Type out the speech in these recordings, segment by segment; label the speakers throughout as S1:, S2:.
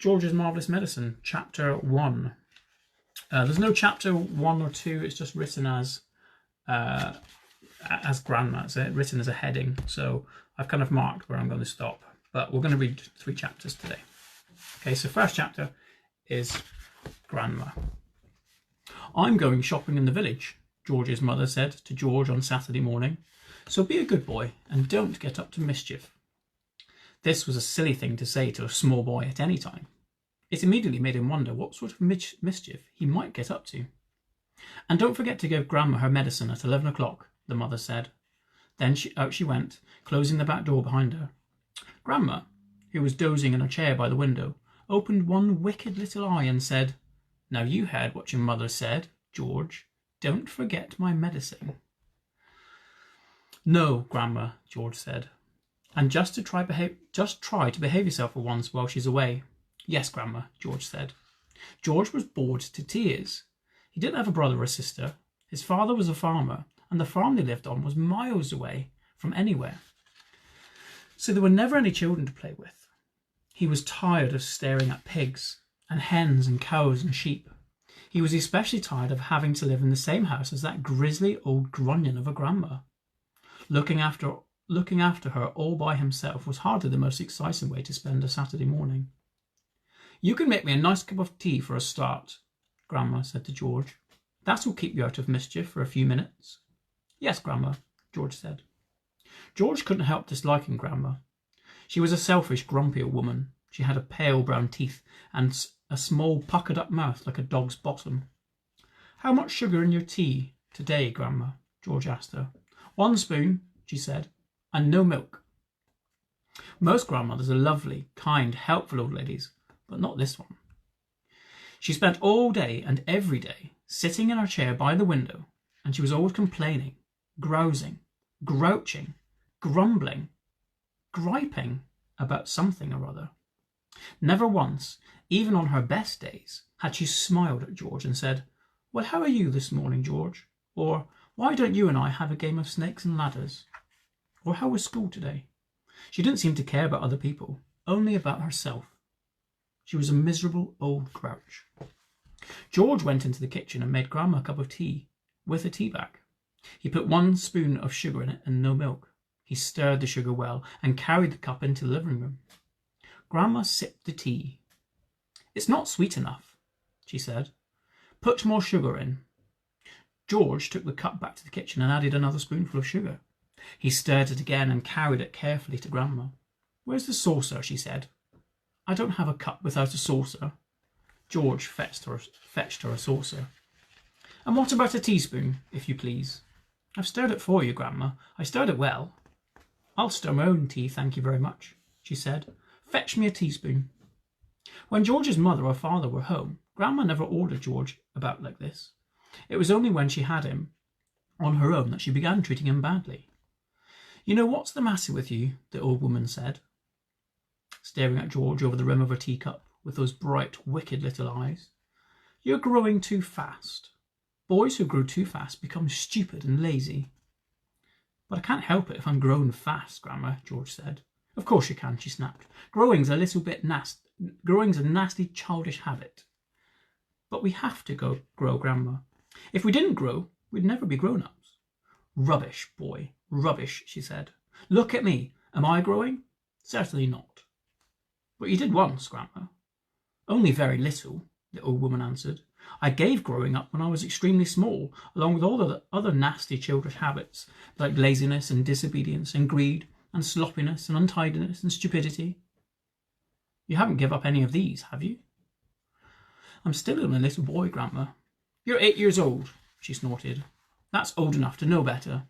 S1: George's Marvellous Medicine, Chapter 1. There's no Chapter 1 or 2, it's just written as Grandma, it's written as a heading, so I've kind of marked where I'm going to stop, but we're going to read 3 chapters today. Okay, so first chapter is Grandma. I'm going shopping in the village, George's mother said to George on Saturday morning, so be a good boy and don't get up to mischief. This was a silly thing to say to a small boy at any time. It immediately made him wonder what sort of mischief he might get up to. And don't forget to give Grandma her medicine at 11 o'clock, the mother said. Then out she went, closing the back door behind her. Grandma, who was dozing in a chair by the window, opened one wicked little eye and said, Now you heard what your mother said, George. Don't forget my medicine. No, Grandma, George said. And just try to behave yourself for once while she's away. Yes, Grandma, George said. George was bored to tears. He didn't have a brother or a sister. His father was a farmer, and the farm they lived on was miles away from anywhere. So there were never any children to play with. He was tired of staring at pigs and hens and cows and sheep. He was especially tired of having to live in the same house as that grisly old grunion of a grandma. Looking after her all by himself was hardly the most exciting way to spend a Saturday morning. You can make me a nice cup of tea for a start, Grandma said to George. That'll keep you out of mischief for a few minutes. Yes, Grandma, George said. George couldn't help disliking Grandma. She was a selfish, grumpy old woman. She had a pale brown teeth and a small puckered up mouth like a dog's bottom. How much sugar in your tea today, Grandma? George asked her. 1 spoon, she said, and no milk. Most grandmothers are lovely, kind, helpful old ladies, but not this one. She spent all day and every day sitting in her chair by the window, and she was always complaining, grousing, grouching, grumbling, griping about something or other. Never once, even on her best days, had she smiled at George and said, Well, how are you this morning, George? Or, why don't you and I have a game of snakes and ladders? Or how was school today? She didn't seem to care about other people, only about herself. She was a miserable old grouch. George went into the kitchen and made Grandma a cup of tea with a tea bag. He put 1 spoon of sugar in it and no milk. He stirred the sugar well and carried the cup into the living room. Grandma sipped the tea. It's not sweet enough, she said. Put more sugar in. George took the cup back to the kitchen and added another spoonful of sugar. He stirred it again and carried it carefully to Grandma. Where's the saucer? She said. I don't have a cup without a saucer. George fetched her a saucer. And what about a teaspoon, if you please? I've stirred it for you, Grandma. I stirred it well. I'll stir my own tea, thank you very much, she said. Fetch me a teaspoon. When George's mother or father were home, Grandma never ordered George about like this. It was only when she had him on her own that she began treating him badly. You know, what's the matter with you? The old woman said, staring at George over the rim of her teacup with those bright, wicked little eyes. You're growing too fast. Boys who grow too fast become stupid and lazy. But I can't help it if I'm grown fast, Grandma, George said. Of course you can, she snapped. Growing's a nasty, childish habit. But we have to grow, Grandma. If we didn't grow, we'd never be grown-ups. Rubbish, boy, rubbish, she said. Look at me. Am I growing? Certainly not. But you did once, Grandma. Only very little, the old woman answered. I gave growing up when I was extremely small, along with all the other nasty childish habits, like laziness and disobedience and greed and sloppiness and untidiness and stupidity. You haven't given up any of these, have you? I'm still only a little boy, Grandma. You're 8 years old, she snorted. That's old enough to know better.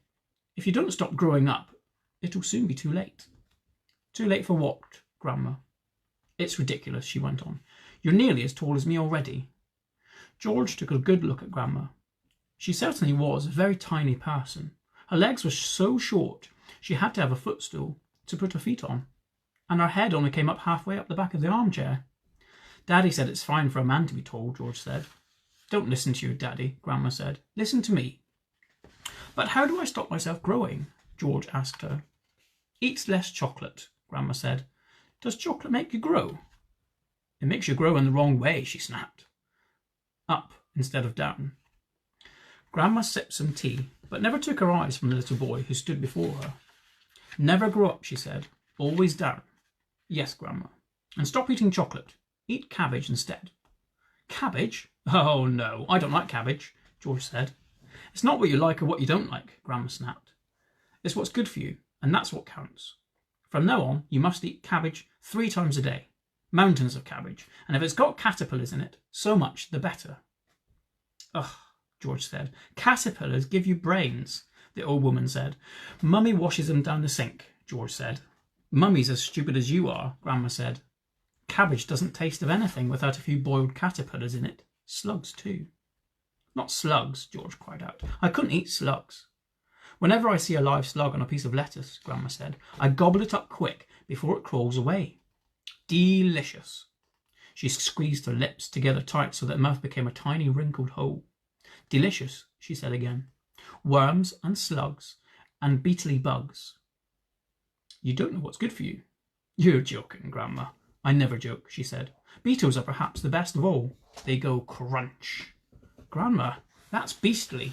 S1: If you don't stop growing up, it'll soon be too late. Too late for what, Grandma? It's ridiculous, she went on. You're nearly as tall as me already. George took a good look at Grandma. She certainly was a very tiny person. Her legs were so short she had to have a footstool to put her feet on, and her head only came up halfway up the back of the armchair. Daddy said it's fine for a man to be tall, George said. Don't listen to your daddy, Grandma said. Listen to me. But how do I stop myself growing? George asked her. Eat less chocolate, Grandma said. Does chocolate make you grow? It makes you grow in the wrong way, she snapped. Up instead of down. Grandma sipped some tea, but never took her eyes from the little boy who stood before her. Never grow up, she said. Always down. Yes, Grandma. And stop eating chocolate. Eat cabbage instead. Cabbage? Oh, no, I don't like cabbage, George said. It's not what you like or what you don't like, Grandma snapped. It's what's good for you, and that's what counts. From now on, you must eat cabbage 3 times a day. Mountains of cabbage, and if it's got caterpillars in it, so much the better. Ugh, George said. Caterpillars give you brains, the old woman said. Mummy washes them down the sink, George said. Mummy's as stupid as you are, Grandma said. Cabbage doesn't taste of anything without a few boiled caterpillars in it. Slugs, too. Not slugs, George cried out. I couldn't eat slugs. Whenever I see a live slug on a piece of lettuce, Grandma said, I gobble it up quick before it crawls away. Delicious. She squeezed her lips together tight so that her mouth became a tiny wrinkled hole. Delicious, she said again. Worms and slugs and beetly bugs. You don't know what's good for you. You're joking, Grandma. I never joke, she said. Beetles are perhaps the best of all. They go crunch. Grandma, that's beastly.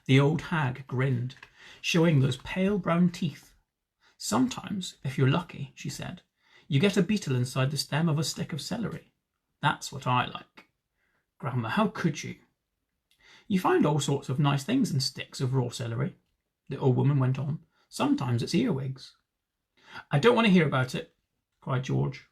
S1: The old hag grinned, showing those pale brown teeth. Sometimes, if you're lucky, she said, you get a beetle inside the stem of a stick of celery. That's what I like. Grandma, how could you? You find all sorts of nice things in sticks of raw celery, the old woman went on. Sometimes it's earwigs. I don't want to hear about it, cried George.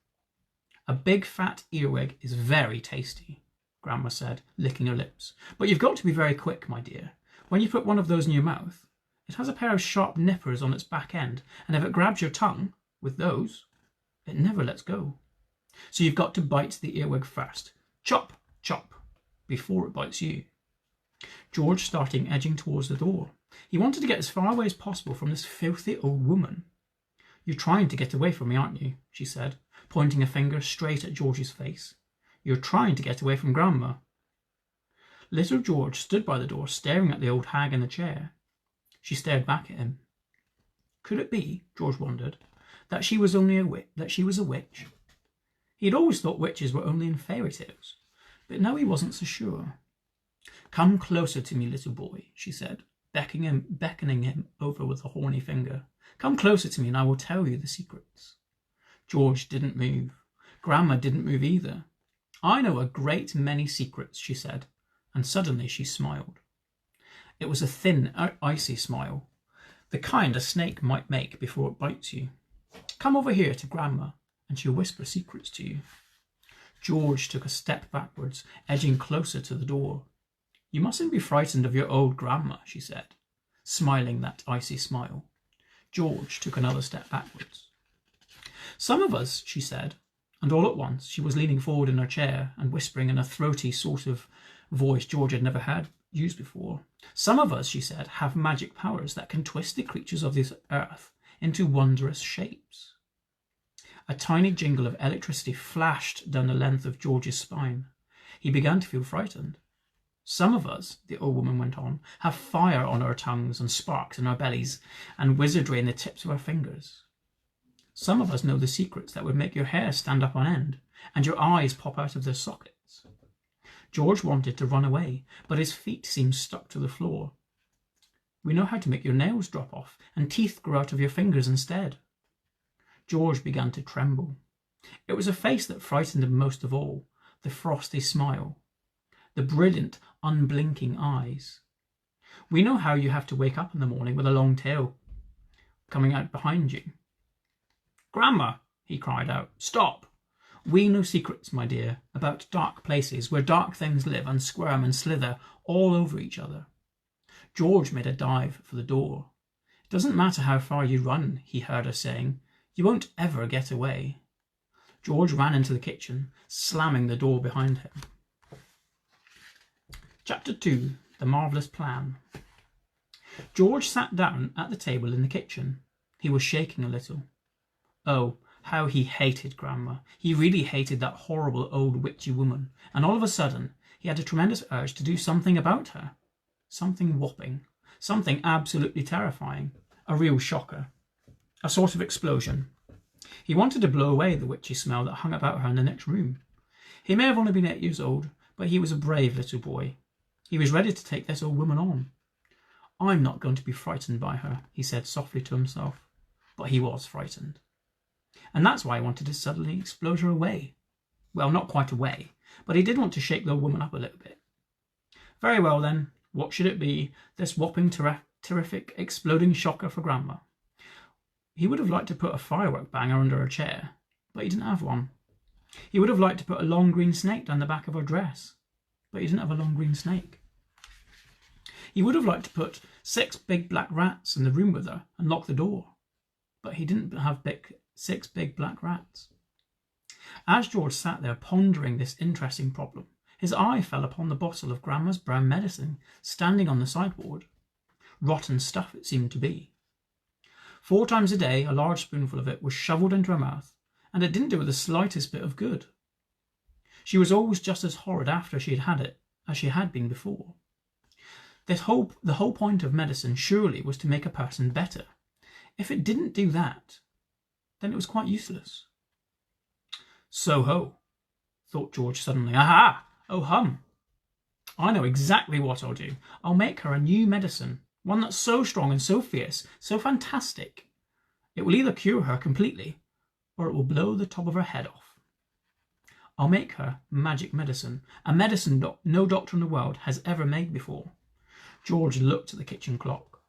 S1: A big fat earwig is very tasty, Grandma said, licking her lips. But you've got to be very quick, my dear. When you put one of those in your mouth, it has a pair of sharp nippers on its back end, and if it grabs your tongue with those, it never lets go. So you've got to bite the earwig first. Chop, chop, before it bites you. George started edging towards the door. He wanted to get as far away as possible from this filthy old woman. You're trying to get away from me, aren't you? She said, pointing a finger straight at George's face. You're trying to get away from Grandma. Little George stood by the door, staring at the old hag in the chair. She stared back at him. Could it be, George wondered, that she was only a witch? He had always thought witches were only in fairy tales, but now he wasn't so sure. Come closer to me, little boy, she said, beckoning him over with a horny finger. Come closer to me and I will tell you the secrets. George didn't move. Grandma didn't move either. I know a great many secrets, she said, and suddenly she smiled. It was a thin, icy smile, the kind a snake might make before it bites you. Come over here to Grandma, and she'll whisper secrets to you. George took a step backwards, edging closer to the door. You mustn't be frightened of your old Grandma, she said, smiling that icy smile. George took another step backwards. Some of us, she said, and all at once she was leaning forward in her chair and whispering in a throaty sort of voice George had never heard used before. Some of us, she said, have magic powers that can twist the creatures of this earth into wondrous shapes. A tiny jingle of electricity flashed down the length of George's spine. He began to feel frightened. Some of us, the old woman went on, have fire on our tongues and sparks in our bellies and wizardry in the tips of our fingers. Some of us know the secrets that would make your hair stand up on end and your eyes pop out of their sockets. George wanted to run away, but his feet seemed stuck to the floor. We know how to make your nails drop off and teeth grow out of your fingers instead. George began to tremble. It was a face that frightened him most of all, the frosty smile, the brilliant, unblinking eyes. We know how you have to wake up in the morning with a long tail coming out behind you. Grandma, he cried out, stop! We know secrets, my dear, about dark places where dark things live and squirm and slither all over each other. George made a dive for the door. It doesn't matter how far you run, he heard her saying. You won't ever get away. George ran into the kitchen, slamming the door behind him. Chapter 2. The Marvellous Plan. George sat down at the table in the kitchen. He was shaking a little. Oh, how he hated Grandma. He really hated that horrible old witchy woman, and all of a sudden he had a tremendous urge to do something about her. Something whopping. Something absolutely terrifying. A real shocker. A sort of explosion. He wanted to blow away the witchy smell that hung about her in the next room. He may have only been 8 years old, but he was a brave little boy. He was ready to take this old woman on. I'm not going to be frightened by her, he said softly to himself. But he was frightened. And that's why he wanted to suddenly explode her away. Well, not quite away, but he did want to shake the old woman up a little bit. Very well then, what should it be, this whopping, terrific, exploding shocker for Grandma? He would have liked to put a firework banger under her chair, but he didn't have one. He would have liked to put a long green snake down the back of her dress, but he didn't have a long green snake. He would have liked to put 6 big black rats in the room with her and lock the door, but he didn't have 6 big black rats. As George sat there pondering this interesting problem, his eye fell upon the bottle of Grandma's brown medicine standing on the sideboard. Rotten stuff it seemed to be. 4 times a day a large spoonful of it was shovelled into her mouth, and it didn't do her the slightest bit of good. She was always just as horrid after she had had it as she had been before. The whole point of medicine surely was to make a person better. If it didn't do that, then it was quite useless. So-ho, thought George suddenly. Aha! Oh hum! I know exactly what I'll do. I'll make her a new medicine, one that's so strong and so fierce, so fantastic. It will either cure her completely, or it will blow the top of her head off. I'll make her magic medicine, a medicine no doctor in the world has ever made before. George looked at the kitchen clock.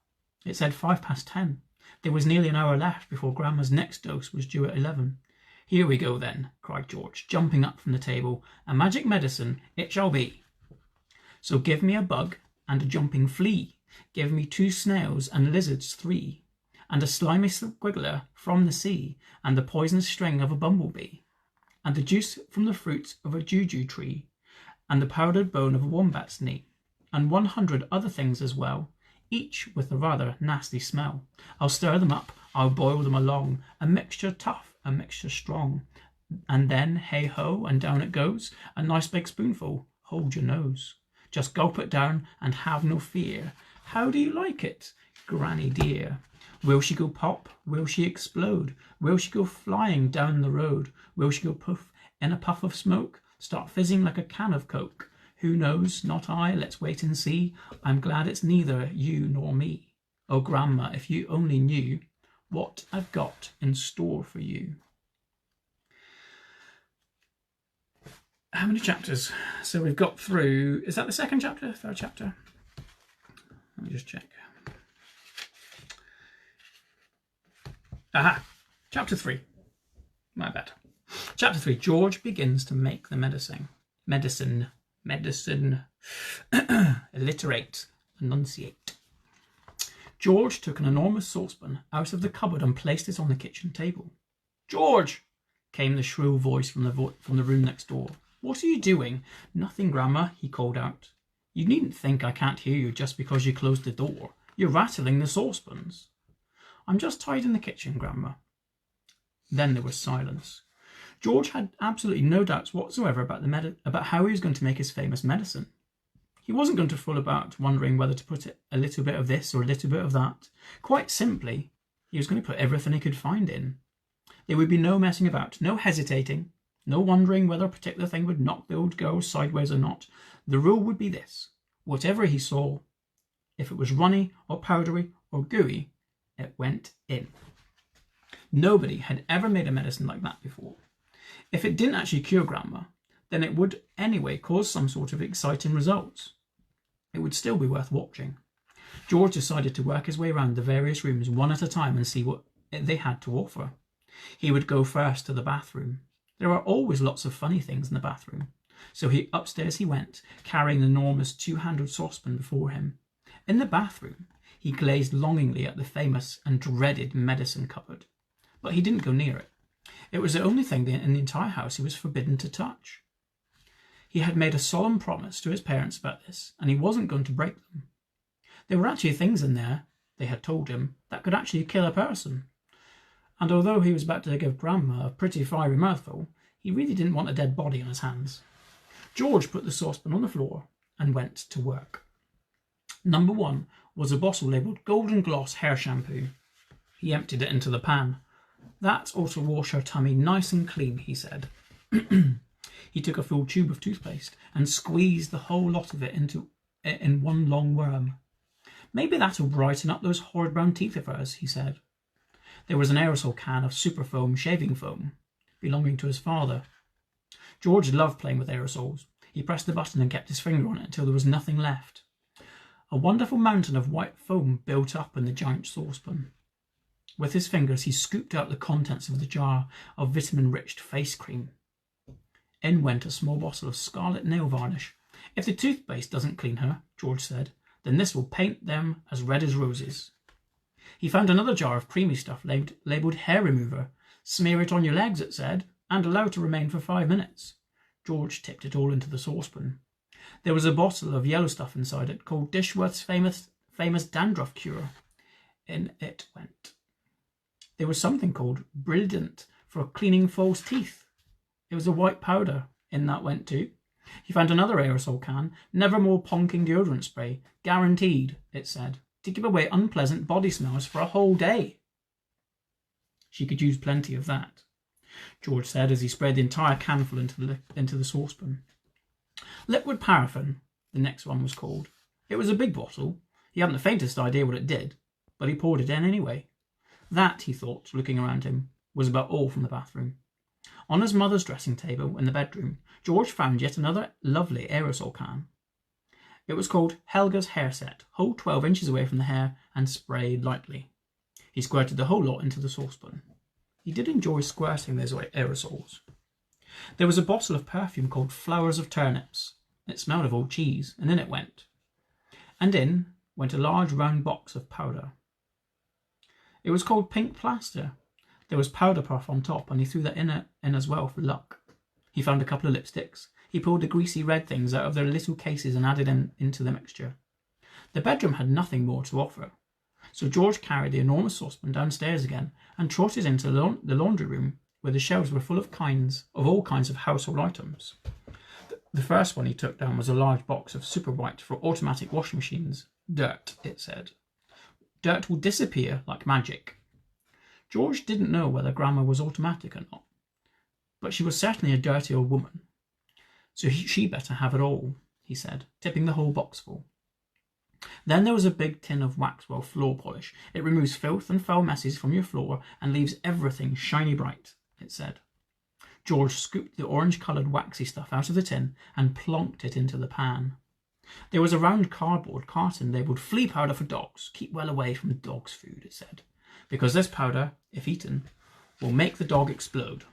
S1: It said 10:05. There was nearly an hour left before Grandma's next dose was due at 11. Here we go then, cried George, jumping up from the table. A magic medicine it shall be. So give me a bug and a jumping flea. Give me 2 snails and lizards 3, and a slimy squiggler from the sea, and the poisonous sting of a bumblebee, and the juice from the fruit of a juju tree, and the powdered bone of a wombat's knee, and 100 other things as well, each with a rather nasty smell. I'll stir them up, I'll boil them along, a mixture tough, a mixture strong, and then, hey-ho, and down it goes, a nice big spoonful, hold your nose. Just gulp it down and have no fear. How do you like it, Granny dear? Will she go pop? Will she explode? Will she go flying down the road? Will she go poof in a puff of smoke? Start fizzing like a can of Coke? Who knows? Not I. Let's wait and see. I'm glad it's neither you nor me. Oh, Grandma, if you only knew what I've got in store for you. How many chapters? So we've got through... Is that the second chapter? Third chapter? Let me just check. Aha! Chapter 3. My bad. Chapter 3. George begins to make the medicine. Medicine. Alliterate. Enunciate. George took an enormous saucepan out of the cupboard and placed it on the kitchen table. George! Came the shrill voice from the room next door. What are you doing? Nothing, Grandma, he called out. You needn't think I can't hear you just because you closed the door. You're rattling the saucepans. I'm just tidying the kitchen, Grandma. Then there was silence. George had absolutely no doubts whatsoever about how he was going to make his famous medicine. He wasn't going to fool about wondering whether to put a little bit of this or a little bit of that. Quite simply, he was going to put everything he could find in. There would be no messing about, no hesitating, no wondering whether a particular thing would knock the old girl sideways or not. The rule would be this: whatever he saw, if it was runny or powdery or gooey, it went in. Nobody had ever made a medicine like that before. If it didn't actually cure Grandma, then it would anyway cause some sort of exciting results. It would still be worth watching. George decided to work his way around the various rooms one at a time and see what they had to offer. He would go first to the bathroom. There are always lots of funny things in the bathroom. So upstairs he went, carrying an enormous 2-handled saucepan before him. In the bathroom, he gazed longingly at the famous and dreaded medicine cupboard. But he didn't go near it. It was the only thing in the entire house he was forbidden to touch. He had made a solemn promise to his parents about this, and he wasn't going to break them. There were actually things in there, they had told him, that could actually kill a person. And although he was about to give Grandma a pretty fiery mouthful, he really didn't want a dead body on his hands. George put the saucepan on the floor and went to work. Number 1 was a bottle labelled Golden Gloss Hair Shampoo. He emptied it into the pan. That ought to wash her tummy nice and clean, he said. He took a full tube of toothpaste and squeezed the whole lot of it in one long worm. Maybe that'll brighten up those horrid brown teeth of hers, he said. There was an aerosol can of superfoam shaving foam, belonging to his father. George loved playing with aerosols. He pressed the button and kept his finger on it until there was nothing left. A wonderful mountain of white foam built up in the giant saucepan. With his fingers he scooped out the contents of the jar of vitamin-rich face cream. In went a small bottle of scarlet nail varnish. If the toothpaste doesn't clean her, George said, then this will paint them as red as roses. He found another jar of creamy stuff labelled hair remover. Smear it on your legs, it said, and allow to remain for 5 minutes. George tipped it all into the saucepan. There was a bottle of yellow stuff inside it called Dishworth's famous dandruff cure. In it went. There was something called Brilliant for cleaning false teeth. It was a white powder. In that went too. He found another aerosol can. Nevermore ponking deodorant spray. Guaranteed, it said, to keep away unpleasant body smells for a whole day. She could use plenty of that, George said as he spread the entire canful into the saucepan. Liquid paraffin, the next one was called. It was a big bottle. He hadn't the faintest idea what it did, but he poured it in anyway. That, he thought, looking around him, was about all from the bathroom. On his mother's dressing table in the bedroom, George found yet another lovely aerosol can. It was called Helga's Hair Set, hold 12 inches away from the hair and sprayed lightly. He squirted the whole lot into the saucepan. He did enjoy squirting those aerosols. There was a bottle of perfume called Flowers of Turnips. It smelled of old cheese, and in it went. And in went a large round box of powder. It was called Pink Plaster. There was powder puff on top, and he threw that in as well for luck. He found a couple of lipsticks. He pulled the greasy red things out of their little cases and added them into the mixture. The bedroom had nothing more to offer, so George carried the enormous saucepan downstairs again and trotted into the laundry room, where the shelves were full of all kinds of household items. The first one he took down was a large box of super white for automatic washing machines. Dirt, it said. Dirt will disappear like magic. George didn't know whether Grandma was automatic or not, but she was certainly a dirty old woman, so she better have it all, he said, tipping the whole box full. Then there was a big tin of Waxwell floor polish. It removes filth and foul messes from your floor and leaves everything shiny bright, it said. George scooped the orange-coloured waxy stuff out of the tin and plonked it into the pan. There was a round cardboard carton labelled Flea Powder for Dogs. Keep well away from dogs' food, it said, because this powder, if eaten, will make the dog explode.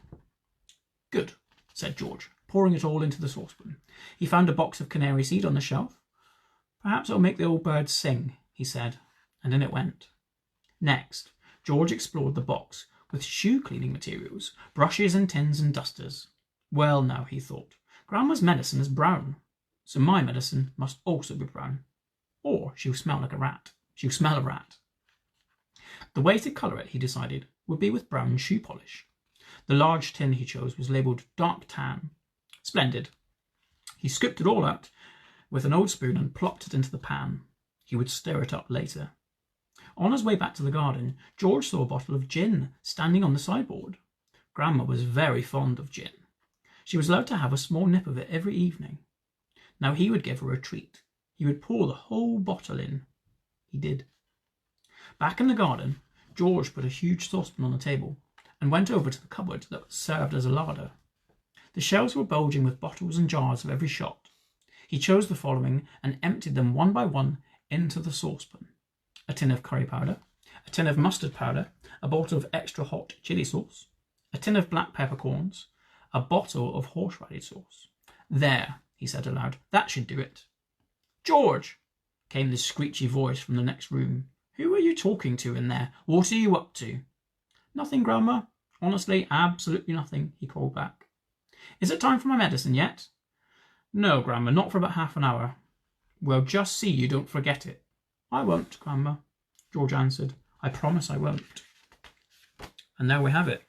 S1: Good, said George, pouring it all into the saucepan. He found a box of canary seed on the shelf. Perhaps it'll make the old birds sing, he said, and in it went. Next, George explored the box with shoe-cleaning materials, brushes and tins and dusters. Well now, he thought, Grandma's medicine is brown, so my medicine must also be brown. Or she'll smell like a rat. She'll smell a rat. The way to colour it, he decided, would be with brown shoe polish. The large tin he chose was labelled Dark Tan. Splendid. He scooped it all out with an old spoon and plopped it into the pan. He would stir it up later. On his way back to the garden, George saw a bottle of gin standing on the sideboard. Grandma was very fond of gin. She was allowed to have a small nip of it every evening. Now he would give her a treat. He would pour the whole bottle in. He did. Back in the garden, George put a huge saucepan on the table and went over to the cupboard that served as a larder. The shelves were bulging with bottles and jars of every shot. He chose the following and emptied them one by one into the saucepan. A tin of curry powder, a tin of mustard powder, a bottle of extra hot chili sauce, a tin of black peppercorns, a bottle of horseradish sauce. There, he said aloud, that should do it. George, came the screechy voice from the next room. Who are you talking to in there? What are you up to? Nothing, Grandma. Honestly, absolutely nothing, he called back. Is it time for my medicine yet? No, Grandma, not for about half an hour. Well, just see you don't forget it. I won't, Grandma, George answered. I promise I won't. And there we have it.